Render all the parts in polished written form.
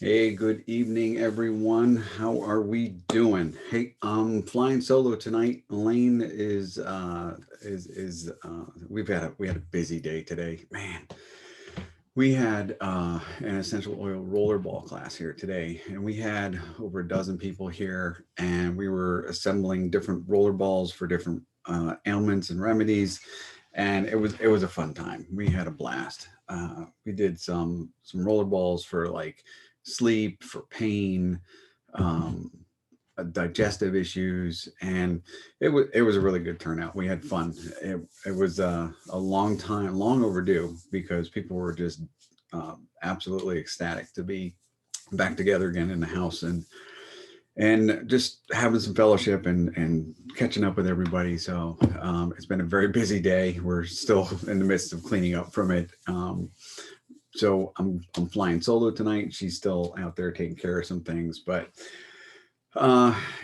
Hey, good evening, everyone. How are we doing? Hey, I'm flying solo tonight. Elaine is we had a busy day today. Man, we had an essential oil rollerball class here today, and we had over a dozen people here, and we were assembling different roller balls for different ailments and remedies, and it was a fun time. We had a blast. We did some roller balls for like sleep, for pain, um, digestive issues, and it was a really good turnout. We had fun. It was a long time, long overdue, because people were just absolutely ecstatic to be back together again in the house and just having some fellowship and catching up with everybody. So it's been a very busy day. We're still in the midst of cleaning up from it. So I'm flying solo tonight. She's still out there taking care of some things, but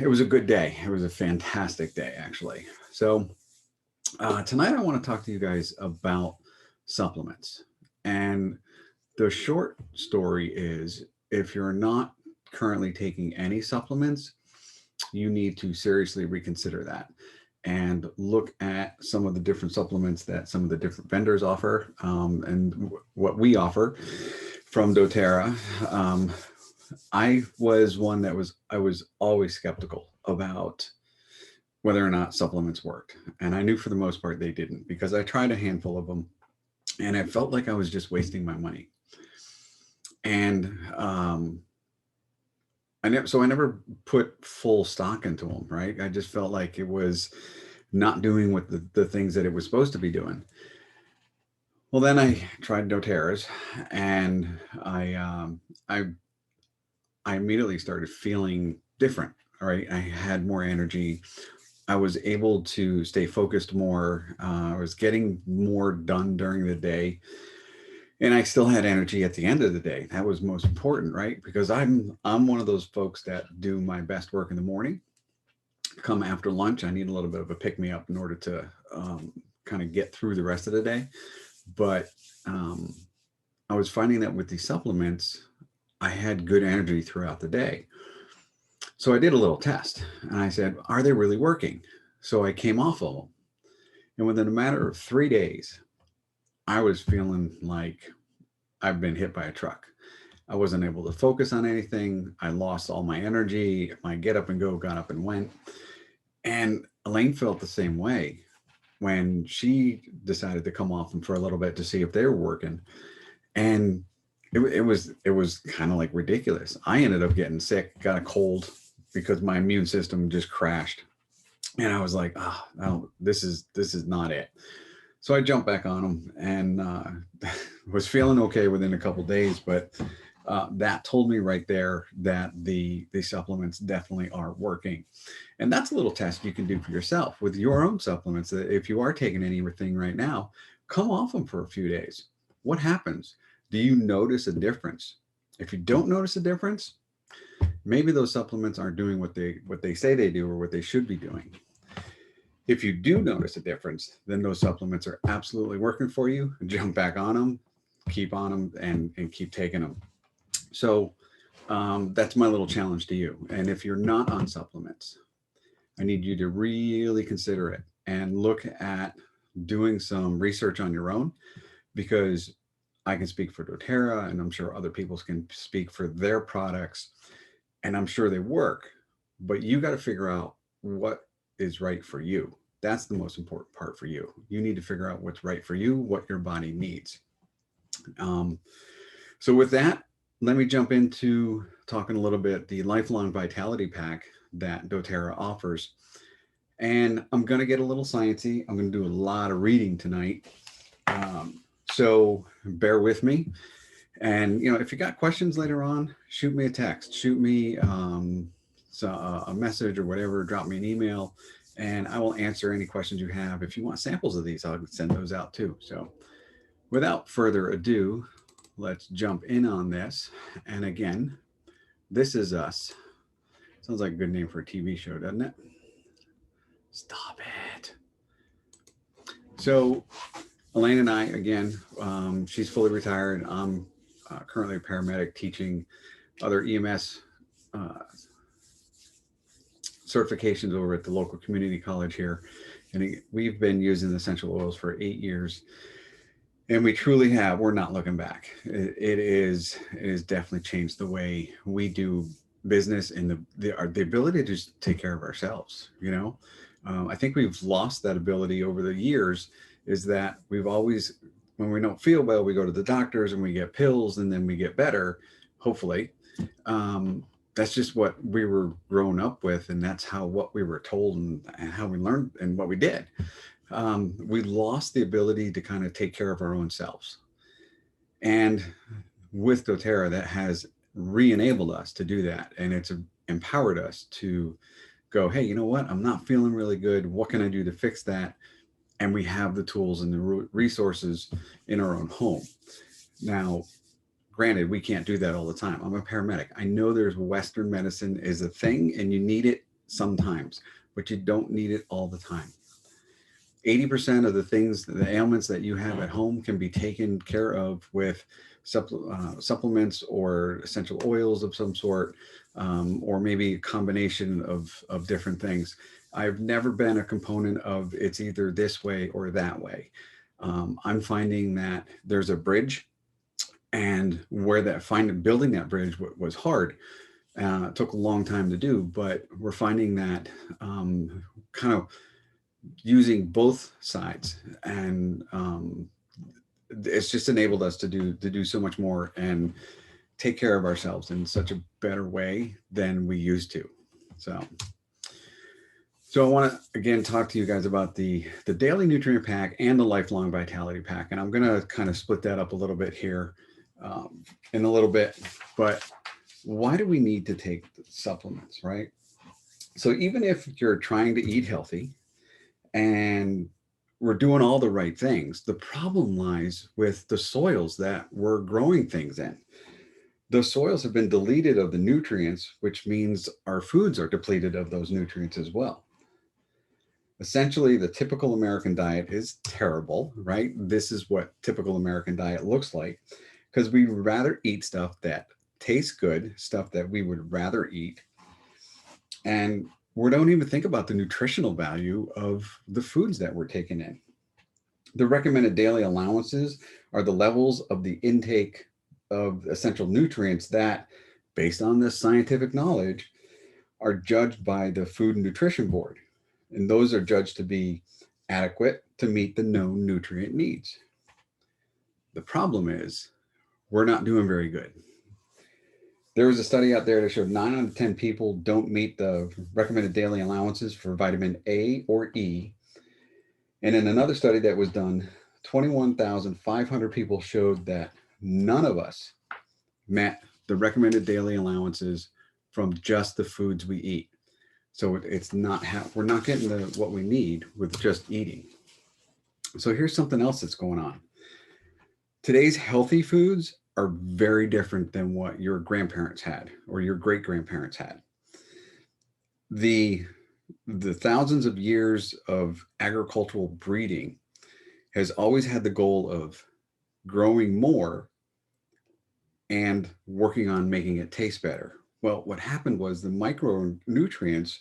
it was a good day. It was a fantastic day, actually. So tonight I want to talk to you guys about supplements. And the short story is, if you're not currently taking any supplements, you need to seriously reconsider that and look at some of the different supplements that some of the different vendors offer, and what we offer from doTERRA. I was one that I was always skeptical about whether or not supplements worked, and I knew for the most part they didn't, because I tried a handful of them and I felt like I was just wasting my money. And I never put full stock into them, right? I just felt like it was not doing what the things that it was supposed to be doing. Well, then I tried doTERRA's, and I um, I I immediately started feeling different. All right, I had more energy. I was able to stay focused more. I was getting more done during the day, and I still had energy at the end of the day. That was most important, right? Because I'm one of those folks that do my best work in the morning. Come after lunch, I need a little bit of a pick me up in order to kind of get through the rest of the day. But um, I was finding that with these supplements, I had good energy throughout the day. So I did a little test and I said, are they really working? So I came off of them. And within a matter of 3 days, I was feeling like I've been hit by a truck. I wasn't able to focus on anything. I lost all my energy. My get up and go got up and went. And Elaine felt the same way when she decided to come off them for a little bit to see if they were working. And it was kind of like ridiculous. I ended up getting sick, got a cold, because my immune system just crashed. And I was like, oh, no, this is not it. So I jumped back on them and was feeling okay within a couple days. But that told me right there that the supplements definitely are working. And that's a little test you can do for yourself with your own supplements. If you are taking anything right now, come off them for a few days. What happens? Do you notice a difference? If you don't notice a difference, maybe those supplements aren't doing what they say they do or what they should be doing. If you do notice a difference, then those supplements are absolutely working for you. Jump back on them, and keep taking them. So that's my little challenge to you. And if you're not on supplements, I need you to really consider it and look at doing some research on your own, because I can speak for doTERRA, and I'm sure other people can speak for their products, and I'm sure they work, but you got to figure out what is right for you. That's the most important part for you. You need to figure out what's right for you, what your body needs. Um, so with that, let me jump into talking a little bit the lifelong vitality pack that doTERRA offers. And I'm going to get a little sciencey. I'm going to do a lot of reading tonight. Um, so bear with me. And if you got questions later on, shoot me a text, shoot me a message or whatever, drop me an email, and I will answer any questions you have. If you want samples of these, I'll send those out too. So without further ado, let's jump in on this. And again, This Is Us. Sounds like a good name for a TV show, doesn't it? Stop it. So Elaine and I, again, she's fully retired. I'm currently a paramedic teaching other EMS uh, certifications over at the local community college here. And we've been using the essential oils for 8 years. And we truly have. We're not looking back. It is definitely changed the way we do business and the ability to just take care of ourselves. I think we've lost that ability over the years. Is that we've always, when we don't feel well, we go to the doctors and we get pills and then we get better, hopefully. Um, that's just what we were grown up with, and that's how what we were told and how we learned and what we did. We lost the ability to kind of take care of our own selves. And with doTERRA, that has re-enabled us to do that. And it's empowered us to go, hey, you know what? I'm not feeling really good. What can I do to fix that? And we have the tools and the resources in our own home. Now, granted, we can't do that all the time. I'm a paramedic. I know there's Western medicine is a thing and you need it sometimes, but you don't need it all the time. 80% of the things, the ailments that you have at home can be taken care of with supplements or essential oils of some sort, or maybe a combination of different things. I've never been a component of it's either this way or that way. I'm finding that there's a bridge, and where building that bridge was hard. It took a long time to do, but we're finding that kind of using both sides, and it's just enabled us to do so much more and take care of ourselves in such a better way than we used to. So I want to again talk to you guys about the daily nutrient pack and the lifelong vitality pack, and I'm going to kind of split that up a little bit here in a little bit. But why do we need to take supplements, right? So even if you're trying to eat healthy and we're doing all the right things, the problem lies with the soils that we're growing things in. The soils have been deleted of the nutrients, which means our foods are depleted of those nutrients as well. Essentially, the typical American diet is terrible, right? This is what typical American diet looks like, because we rather eat stuff that tastes good, stuff that we would rather eat, and we don't even think about the nutritional value of the foods that we're taking in. The recommended daily allowances are the levels of the intake of essential nutrients that, based on this scientific knowledge, are judged by the Food and Nutrition Board. And those are judged to be adequate to meet the known nutrient needs. The problem is we're not doing very good. There was a study out there that showed 9 out of 10 people don't meet the recommended daily allowances for vitamin A or E. And in another study that was done, 21,500 people showed that none of us met the recommended daily allowances from just the foods we eat. So it's not we're not getting what we need with just eating. So here's something else that's going on. Today's healthy foods are very different than what your grandparents had or your great grandparents had. The thousands of years of agricultural breeding has always had the goal of growing more and working on making it taste better. Well, what happened was the micronutrients,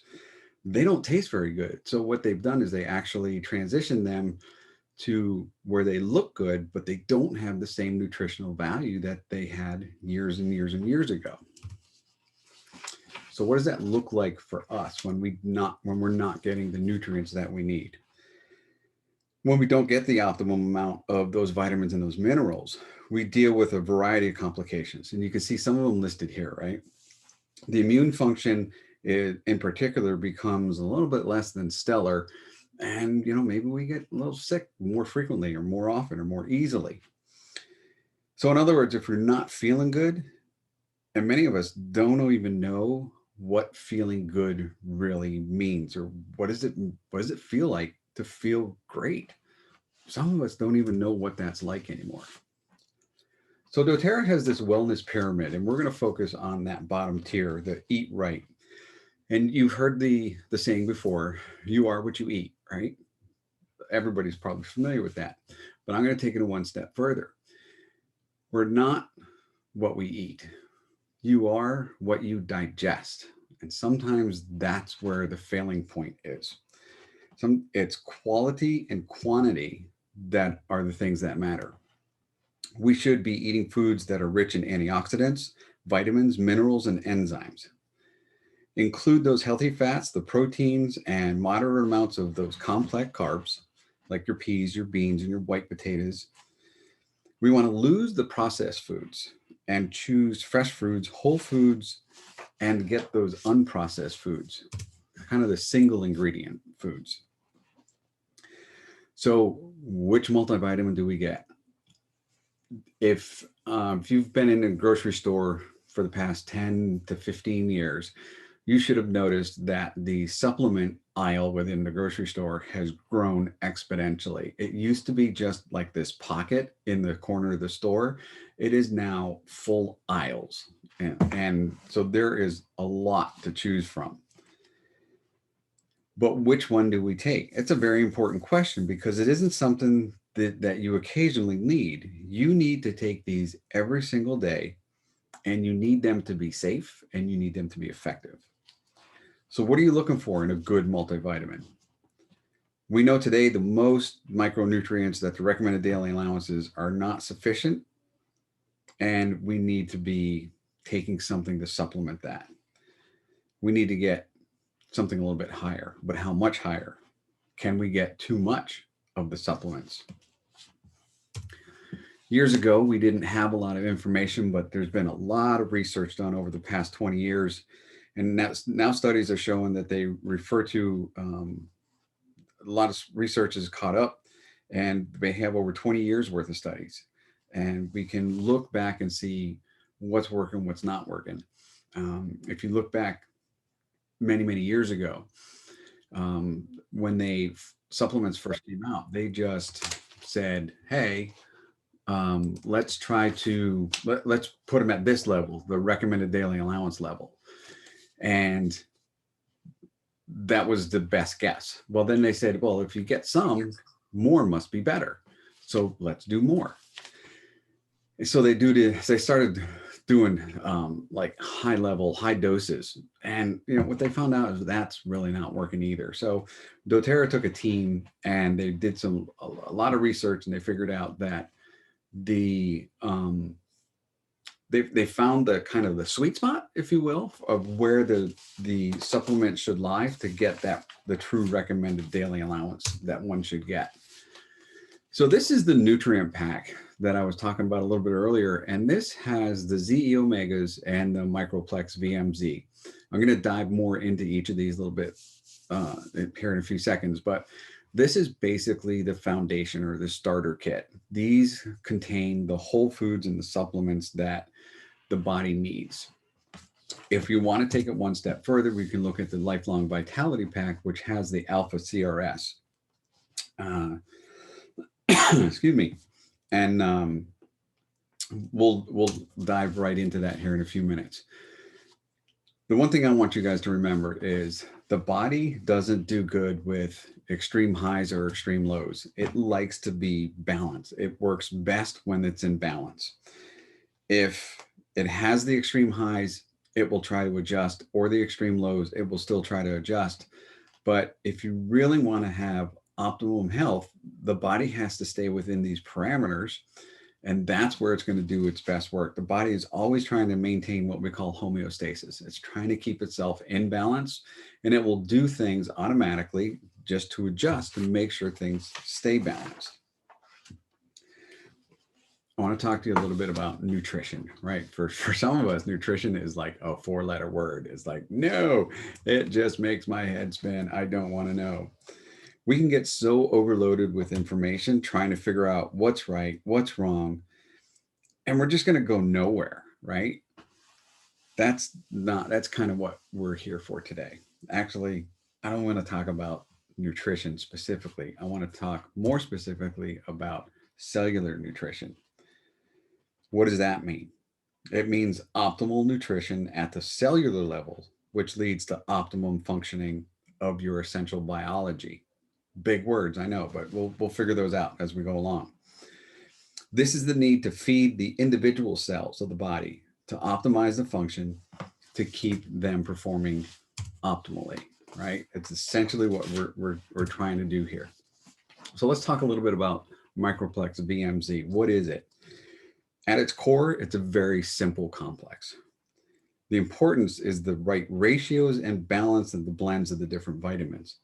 they don't taste very good. So what they've done is they actually transition them to where they look good, but they don't have the same nutritional value that they had years and years and years ago. So what does that look like for us when we're not getting the nutrients that we need? When we don't get the optimum amount of those vitamins and those minerals, we deal with a variety of complications. And you can see some of them listed here, right? The immune function in particular becomes a little bit less than stellar. And, maybe we get a little sick more frequently or more often or more easily. So in other words, if you're not feeling good, and many of us don't even know what feeling good really means, or what does it feel like to feel great? Some of us don't even know what that's like anymore. So doTERRA has this wellness pyramid, and we're going to focus on that bottom tier, the eat right. And you've heard the saying before, you are what you eat, right? Everybody's probably familiar with that. But I'm going to take it one step further. We're not what we eat. You are what you digest. And sometimes that's where the failing point is. It's quality and quantity that are the things that matter. We should be eating foods that are rich in antioxidants, vitamins, minerals, and enzymes. Include those healthy fats, the proteins, and moderate amounts of those complex carbs, like your peas, your beans, and your white potatoes. We want to lose the processed foods and choose fresh foods, whole foods, and get those unprocessed foods, kind of the single ingredient foods. So, which multivitamin do we get? If you've been in a grocery store for the past 10 to 15 years, you should have noticed that the supplement aisle within the grocery store has grown exponentially. It used to be just like this pocket in the corner of the store. It is now full aisles. And so there is a lot to choose from. But which one do we take? It's a very important question because it isn't something that you occasionally need. You need to take these every single day, and you need them to be safe and you need them to be effective. So, what are you looking for in a good multivitamin? We know today the most micronutrients that the recommended daily allowances are not sufficient, and we need to be taking something to supplement that. We need to get something a little bit higher, but how much higher? Can we get too much of the supplements? Years ago, we didn't have a lot of information, but there's been a lot of research done over the past 20 years. And now studies are showing that they refer to a lot of research is caught up, and they have over 20 years worth of studies. And we can look back and see what's working, what's not working. If you look back many, many years ago, when supplements first came out, they just said, "Hey, let's try to let's put them at this level, the recommended daily allowance level," and that was the best guess. Well, then they said, "Well, if you get some, more must be better, so let's do more." So they started doing like high doses, and what they found out is that's really not working either. So doTERRA took a team and they did a lot of research, and they figured out that the they found the kind of the sweet spot, if you will, of where the supplement should lie to get the true recommended daily allowance that one should get. So this is the nutrient pack that I was talking about a little bit earlier, and this has the ZE omegas and the Microplex VMZ. I'm going to dive more into each of these a little bit here in a few seconds, but this is basically the foundation or the starter kit. These contain the whole foods and the supplements that the body needs. If you want to take it one step further, we can look at the Lifelong Vitality Pack, which has the Alpha CRS. Excuse me. And we'll dive right into that here in a few minutes. The one thing I want you guys to remember is the body doesn't do good with extreme highs or extreme lows. It likes to be balanced. It works best when it's in balance. If it has the extreme highs, it will try to adjust, or the extreme lows, it will still try to adjust. But if you really want to have optimum health, the body has to stay within these parameters, and that's where it's going to do its best work. The body is always trying to maintain what we call homeostasis. It's trying to keep itself in balance, and it will do things automatically just to adjust and make sure things stay balanced. I want to talk to you a little bit about nutrition, right? For some of us, nutrition is like a 4-letter word. It's like, no, it just makes my head spin. I don't want to know. We can get so overloaded with information trying to figure out what's right, what's wrong, and we're just going to go nowhere, right? That's kind of what we're here for today. Actually, I don't want to talk about nutrition specifically. I want to talk more specifically about cellular nutrition. What does that mean? It means optimal nutrition at the cellular level, which leads to optimum functioning of your essential biology. Big words, I know, but we'll figure those out as we go along. This is the need to feed the individual cells of the body to optimize the function to keep them performing optimally, right? It's essentially what we're trying to do here. So let's talk a little bit about Microplex BMZ. What is it? At its core, it's a very simple complex. The importance is the right ratios and balance of the blends of the different vitamins.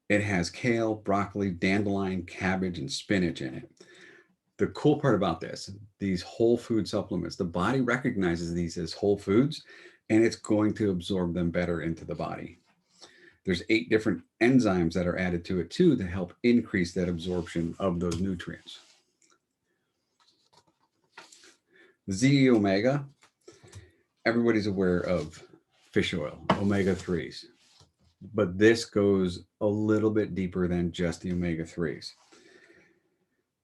It has kale, broccoli, dandelion, cabbage, and spinach in it. The cool part about this, these whole food supplements, the body recognizes these as whole foods and it's going to absorb them better into the body. There's 8 different enzymes that are added to it too to help increase that absorption of those nutrients. Z omega, everybody's aware of fish oil, omega 3s, but this goes a little bit deeper than just the omega 3s.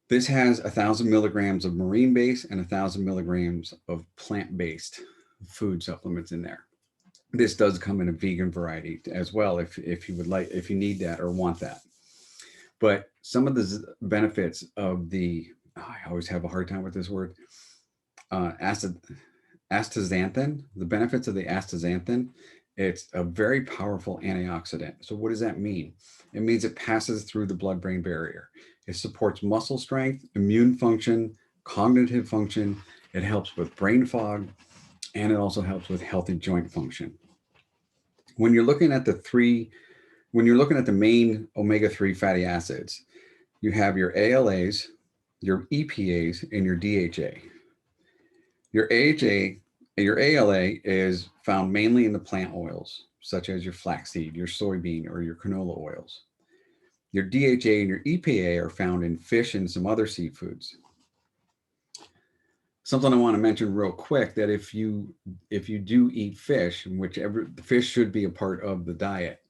This has 1,000 milligrams of marine based and 1,000 milligrams of plant based food supplements in there. This does come in a vegan variety as well if you would like, if you need that or want that. But some of the benefits of the, I always have a hard time with this word, astaxanthin, the benefits of the astaxanthin, it's a very powerful antioxidant. So what does that mean? It means it passes through the blood-brain barrier. It supports muscle strength, immune function, cognitive function. It helps with brain fog, and it also helps with healthy joint function. When you're looking at the main omega-3 fatty acids, you have your ALAs, your EPAs, and your DHA. Your AHA, your ALA is found mainly in the plant oils, such as your flaxseed, your soybean, or your canola oils. Your DHA and your EPA are found in fish and some other seafoods. Something I want to mention real quick, that if you do eat fish, whichever fish should be a part of the diet,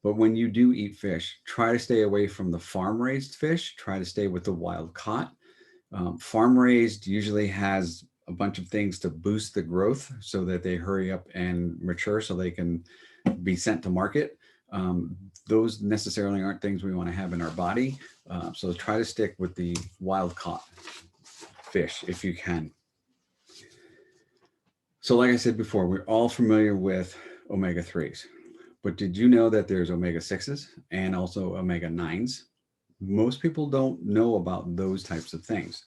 but when you do eat fish, try to stay away from the farm raised fish. Try to stay with the wild caught. Farm raised usually has a bunch of things to boost the growth so that they hurry up and mature so they can be sent to market. Those necessarily aren't things we want to have in our body. So try to stick with the wild caught fish if you can. So like I said before, we're all familiar with omega 3s, but did you know that there's omega 6s and also omega 9s? Most people don't know about those types of things.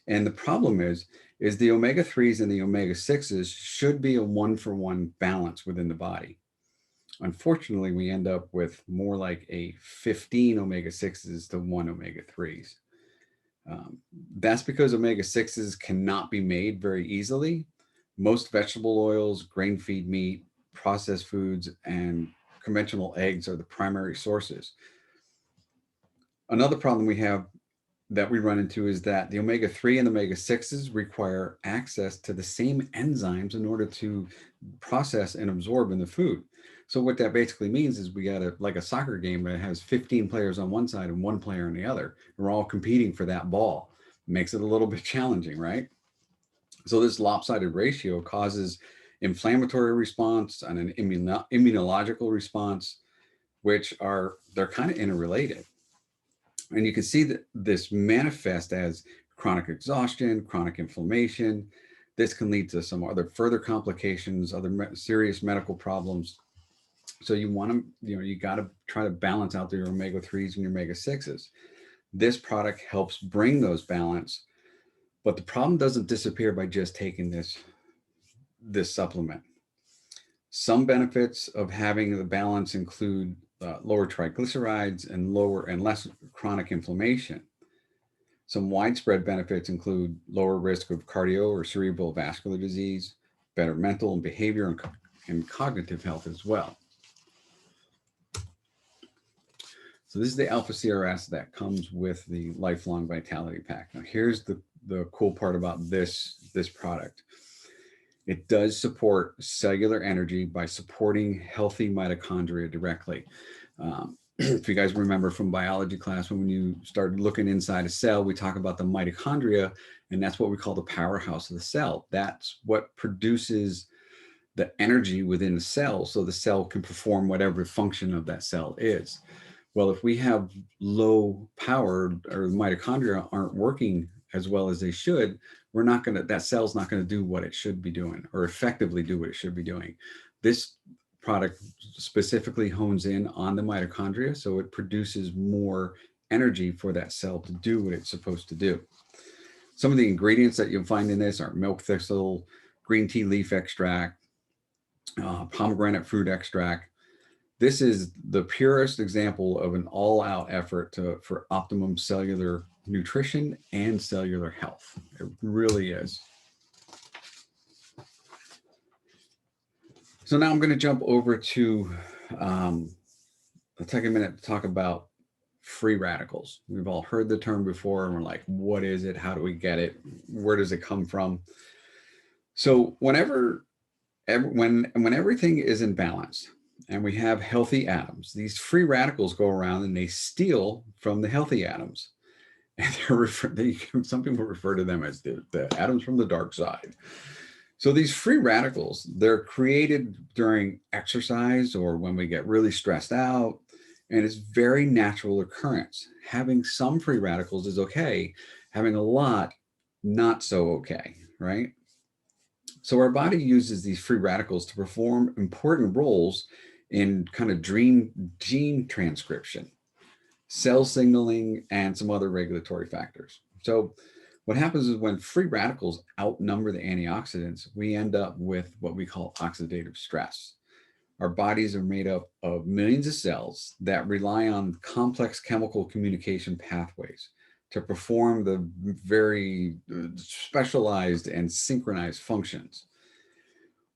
And the problem is the omega 3s and the omega 6s should be a 1-for-1 balance within the body. Unfortunately, we end up with more like a 15 omega 6s to 1 omega 3s. That's because omega 6s cannot be made very easily. Most vegetable oils, grain feed meat, processed foods, and conventional eggs are the primary sources. Another problem we have that we run into is that the omega 3 and the omega 6s require access to the same enzymes in order to process and absorb in the food. So what that basically means is we got like a soccer game that has 15 players on one side and 1 player on the other. And we're all competing for that ball. It makes it a little bit challenging, right? So this lopsided ratio causes inflammatory response and an immunological response, which they're kind of interrelated. And you can see that this manifests as chronic exhaustion, chronic inflammation. This can lead to some other further complications, other serious medical problems. So you want to, you got to try to balance out your omega 3s and your omega 6s. This product helps bring those balance, but the problem doesn't disappear by just taking this supplement. Some benefits of having the balance include lower triglycerides and less chronic inflammation. Some widespread benefits include lower risk of cardio or cerebral vascular disease, better mental and behavior and cognitive health as well. So this is the Alpha CRS that comes with the Lifelong Vitality Pack. Now here's the cool part about this product. It does support cellular energy by supporting healthy mitochondria directly. If you guys remember from biology class, when you started looking inside a cell, we talk about the mitochondria, and that's what we call the powerhouse of the cell. That's what produces the energy within the cell so the cell can perform whatever function of that cell is. Well, if we have low power or the mitochondria aren't working as well as they should, that cell's not going to do what it should be doing or effectively do what it should be doing. This product specifically hones in on the mitochondria, so it produces more energy for that cell to do what it's supposed to do. Some of the ingredients that you'll find in this are milk thistle, green tea leaf extract, pomegranate fruit extract. This is the purest example of an all-out effort for optimum cellular nutrition and cellular health. It really is. So now I'm going to jump over to, I'll take a minute to talk about free radicals. We've all heard the term before, and we're like, what is it? How do we get it? Where does it come from? So when everything is in balance and we have healthy atoms, these free radicals go around and they steal from the healthy atoms. And some people refer to them as the atoms from the dark side. So these free radicals, they're created during exercise or when we get really stressed out, and it's very natural occurrence. Having some free radicals is okay. Having a lot, not so okay, right? So our body uses these free radicals to perform important roles in kind of gene transcription, cell signaling, and some other regulatory factors. So what happens is when free radicals outnumber the antioxidants, we end up with what we call oxidative stress. Our bodies are made up of millions of cells that rely on complex chemical communication pathways to perform the very specialized and synchronized functions.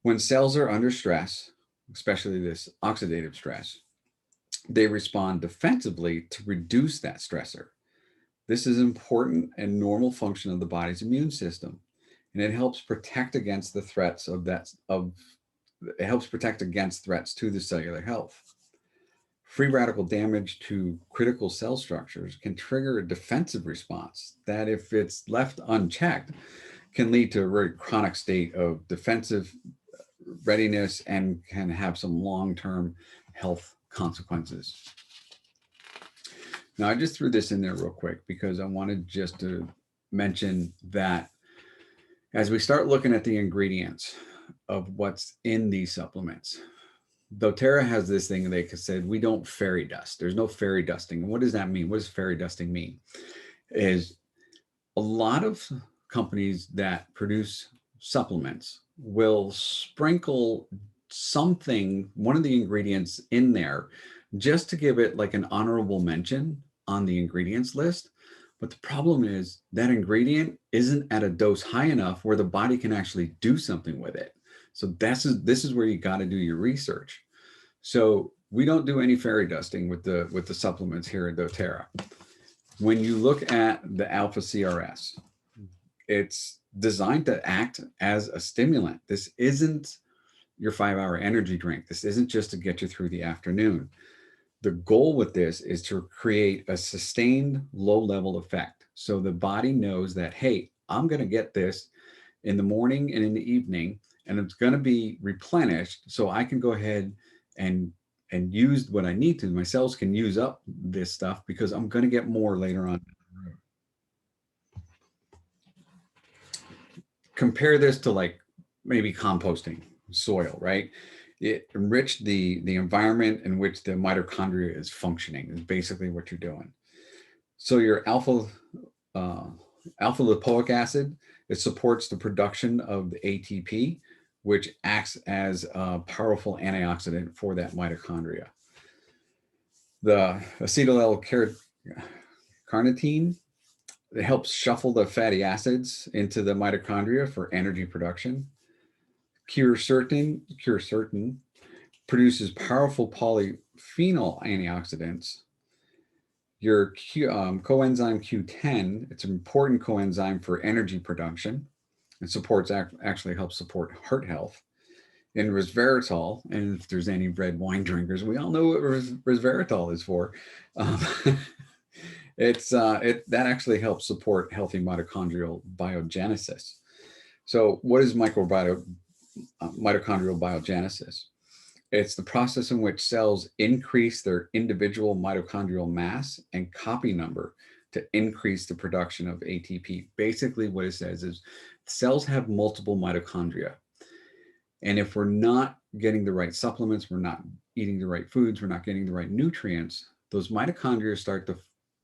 When cells are under stress, especially this oxidative stress, they respond defensively to reduce that stressor. This is an important and normal function of the body's immune system, and it helps protect against the threats it helps protect against threats to the cellular health. Free radical damage to critical cell structures can trigger a defensive response that, if it's left unchecked, can lead to a very chronic state of defensive readiness and can have some long-term health consequences. Now, I just threw this in there real quick because I wanted just to mention that as we start looking at the ingredients of what's in these supplements, doTERRA has this thing they said, we don't fairy dust. There's no fairy dusting. And what does that mean? What does fairy dusting mean? Is a lot of companies that produce supplements will sprinkle something, one of the ingredients in there, just to give it like an honorable mention on the ingredients list. But the problem is that ingredient isn't at a dose high enough where the body can actually do something with it. So this is where you got to do your research. So we don't do any fairy dusting with the supplements here at doTERRA. When you look at the Alpha CRS, it's designed to act as a stimulant. This isn't your 5-hour energy drink. This isn't just to get you through the afternoon. The goal with this is to create a sustained low-level effect. So the body knows that, hey, I'm going to get this in the morning and in the evening, and it's going to be replenished so I can go ahead and use what I need to. My cells can use up this stuff because I'm going to get more later on. Compare this to like maybe composting soil, right? It enriched the environment in which the mitochondria is functioning is basically what you're doing. So your alpha lipoic acid, it supports the production of the ATP, which acts as a powerful antioxidant for that mitochondria. The acetyl-L-carnitine, it helps shuffle the fatty acids into the mitochondria for energy production. Quercetin produces powerful polyphenol antioxidants. Your coenzyme Q10, it's an important coenzyme for energy production. It actually helps support heart health. And resveratrol, and if there's any red wine drinkers, we all know what resveratrol is for. That actually helps support healthy mitochondrial biogenesis. So what is mitochondrial biogenesis? It's the process in which cells increase their individual mitochondrial mass and copy number to increase the production of ATP. Basically, what it says is cells have multiple mitochondria. And if we're not getting the right supplements, we're not eating the right foods, we're not getting the right nutrients, those mitochondria start to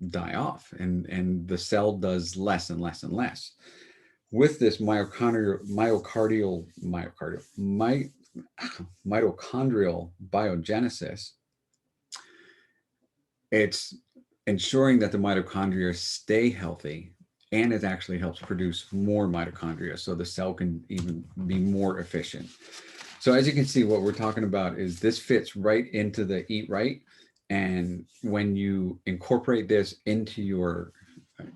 die off, and the cell does less and less and less. With this mitochondrial biogenesis, it's ensuring that the mitochondria stay healthy, and it actually helps produce more mitochondria so the cell can even be more efficient. So as you can see, what we're talking about is this fits right into the eat right. And when you incorporate this into your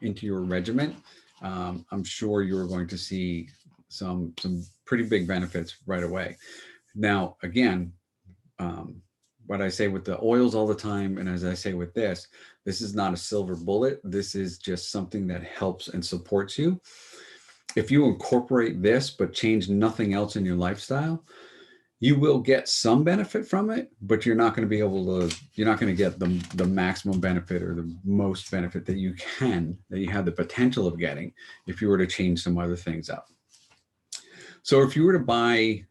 regimen, I'm sure you're going to see some pretty big benefits right away. Now, again, what I say with the oils all the time, and as I say with this is not a silver bullet. This is just something that helps and supports you. If you incorporate this but change nothing else in your lifestyle, you will get some benefit from it, but you're not going to get the maximum benefit or the most benefit that you have the potential of getting if you were to change some other things up. So if you were to buy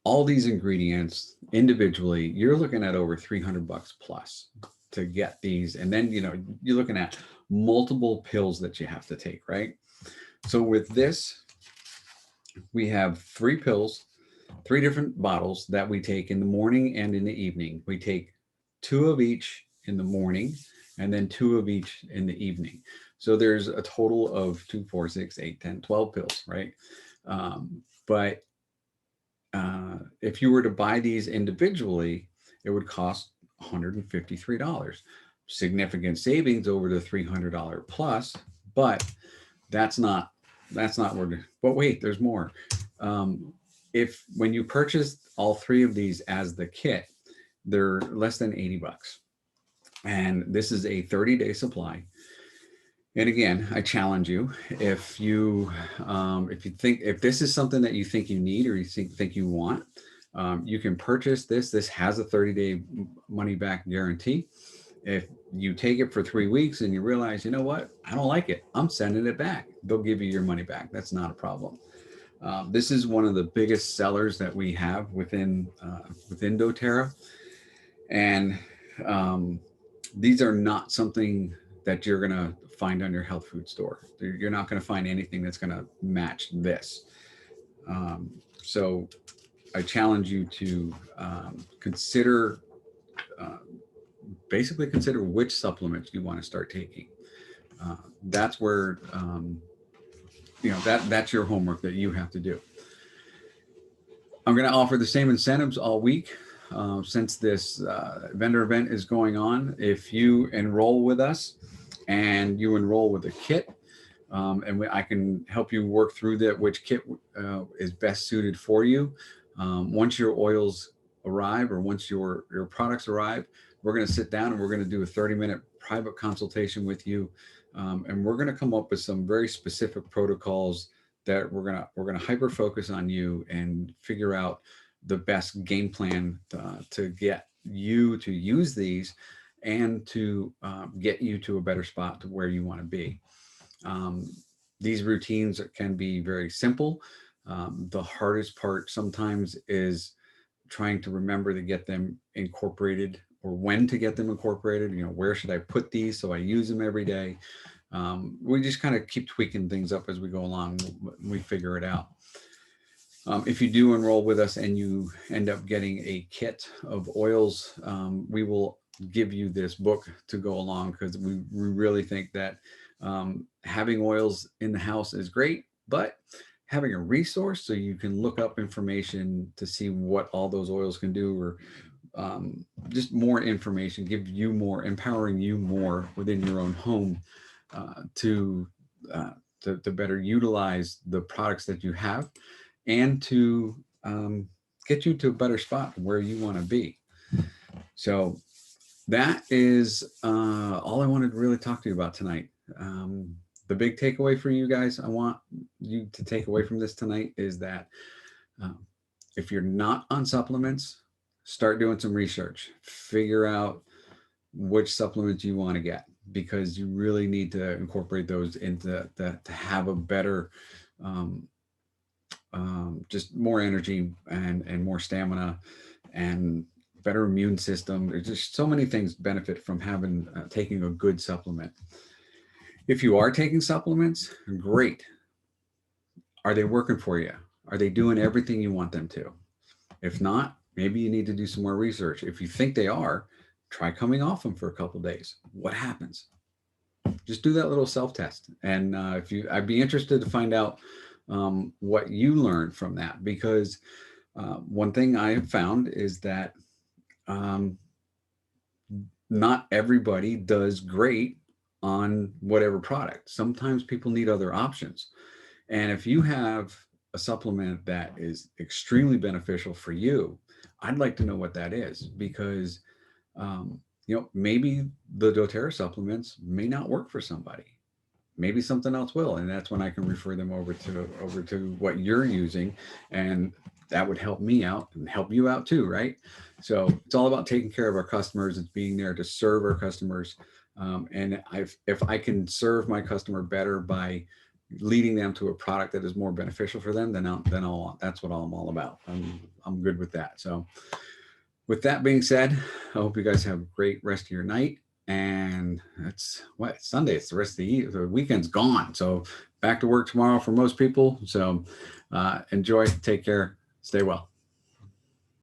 all these ingredients individually, you're looking at over $300 plus to get these. And then, you're looking at multiple pills that you have to take, right? So with this, we have 3 pills, 3 different bottles that we take in the morning and in the evening. We take 2 of each in the morning and then 2 of each in the evening. So there's a total of 2, 4, 6, 8, 10, 12 pills, right? But if you were to buy these individually, it would cost $153. Significant savings over the $300 plus, but that's not where. But wait, there's more. If when you purchase all 3 of these as the kit, they're less than $80, and this is a 30-day supply. And again, I challenge you, if this is something that you think you need or you think you want, you can purchase this. This has a 30-day money back guarantee. If you take it for 3 weeks and you realize, you know what, I don't like it, I'm sending it back. They'll give you your money back. That's not a problem. This is one of the biggest sellers that we have within doTERRA. And these are not something that you're going to find on your health food store. You're not going to find anything that's going to match this. So I challenge you to basically consider which supplements you want to start taking. That's where, that's your homework that you have to do. I'm going to offer the same incentives all week. Since this vendor event is going on, if you enroll with us and you enroll with a kit, and I can help you work through which kit is best suited for you. Once your oils arrive, or once your products arrive, we're going to sit down and we're going to do a 30-minute private consultation with you, and we're going to come up with some very specific protocols that we're going to hyper focus on you and figure out the best game plan to get you to use these and to get you to a better spot to where you want to be. These routines can be very simple. The hardest part sometimes is trying to remember to get them incorporated, or when to get them incorporated. Where should I put these so I use them every day? We just kind of keep tweaking things up as we go along. We figure it out. If you do enroll with us and you end up getting a kit of oils, we will give you this book to go along, because we really think that having oils in the house is great, but having a resource so you can look up information to see what all those oils can do, or just more information, empowering you more within your own home to better utilize the products that you have, and to get you to a better spot where you want to be. So that is all I wanted to really talk to you about tonight. The big takeaway for you guys, I want you to take away from this tonight, is that if you're not on supplements, start doing some research. Figure out which supplements you want to get. because you really need to incorporate those into that to have a better, um, just more energy and more stamina and better immune system. There's just so many things benefit from having taking a good supplement. If you are taking supplements, great. Are they working for you? Are they doing everything you want them to? If not, maybe you need to do some more research. If you think they are, try coming off them for a couple days. What happens? Just do that little self test. And if you, I'd be interested to find out what you learned from that, because one thing I have found is that um, not everybody does great on whatever product. Sometimes people need other options. And if you have a supplement that is extremely beneficial for you, I'd like to know what that is, because maybe the doTERRA supplements may not work for somebody. Maybe something else will, and that's when I can refer them over to what you're using, and that would help me out and help you out too, right? So it's all about taking care of our customers. It's being there to serve our customers, and if I can serve my customer better by leading them to a product that is more beneficial for them, then that's what I'm all about. I'm good with that. So with that being said, I hope you guys have a great rest of your night. And it's what, Sunday. It's the rest of the weekend's gone. So back to work tomorrow for most people. So enjoy, take care, stay well.